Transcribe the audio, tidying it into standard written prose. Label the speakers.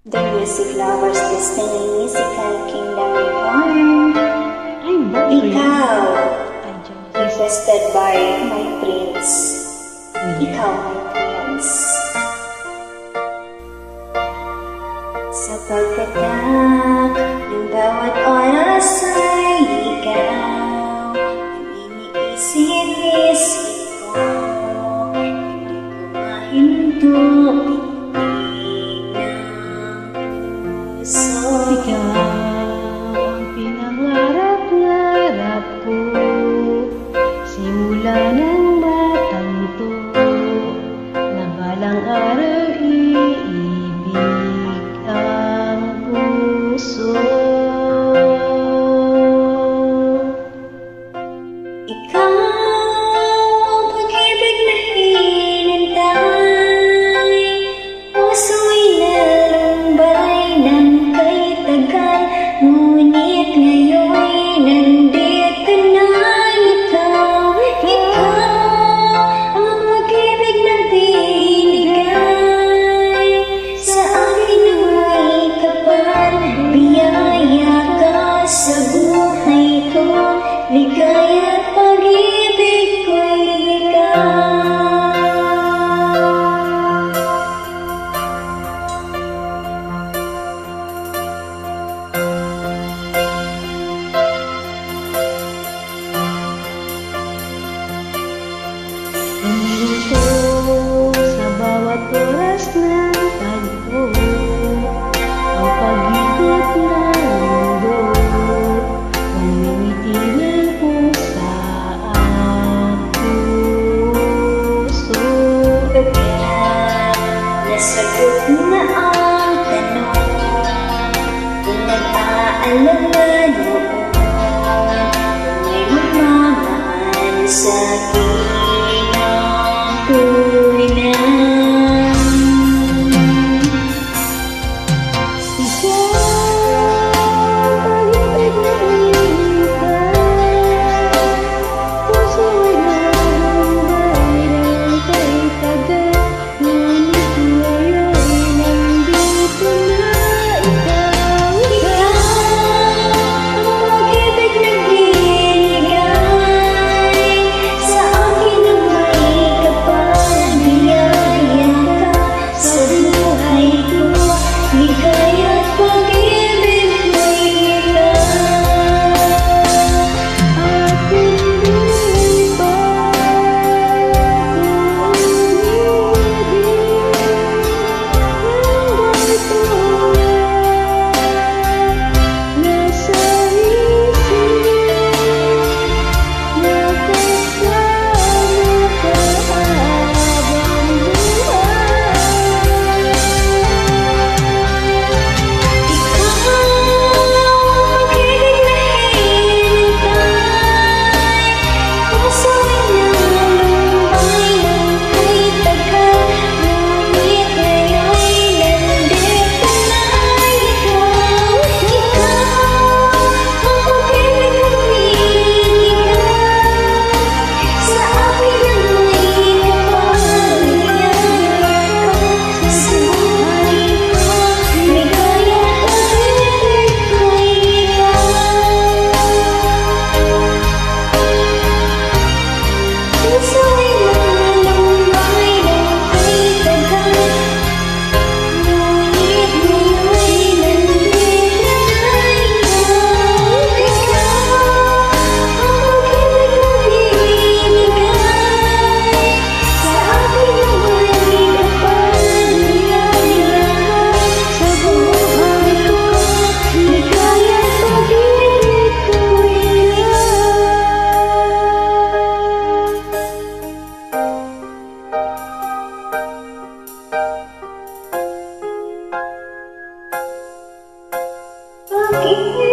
Speaker 1: The music lover's destiny, musical kingdom reborn.
Speaker 2: I'm born for
Speaker 1: Ikaw,
Speaker 2: you.
Speaker 1: requested by my prince. Ikaw, my prince. Sa pagkatak ng bawat oras ay ikaw, ang iniisip-isip ko, hindi ko mahinto.
Speaker 2: Ikaw ang pinangarap-ngarap ko, simula ng batang to, na balang araw iibig ang puso.
Speaker 1: Ikaw ang pag-ibig na hinintay, puso'y nalumbay ng kay tagal, ngunit ngayon'y nandito na ikaw. Ikaw ang pag-ibig na binigay sa akin na may kapal, biyaya ka sa buhay ko, ligaya at pag-ibig ko'y ikaw.
Speaker 2: Minuto sa bawat oras ng tagpo, ang pag-ikot ng mundo, pamimitinan ko sa puso.
Speaker 1: Kaya nasagot na ang tanong, kung nag-aalala noon, kung may magmamahal sa akin ang tunay na. Keep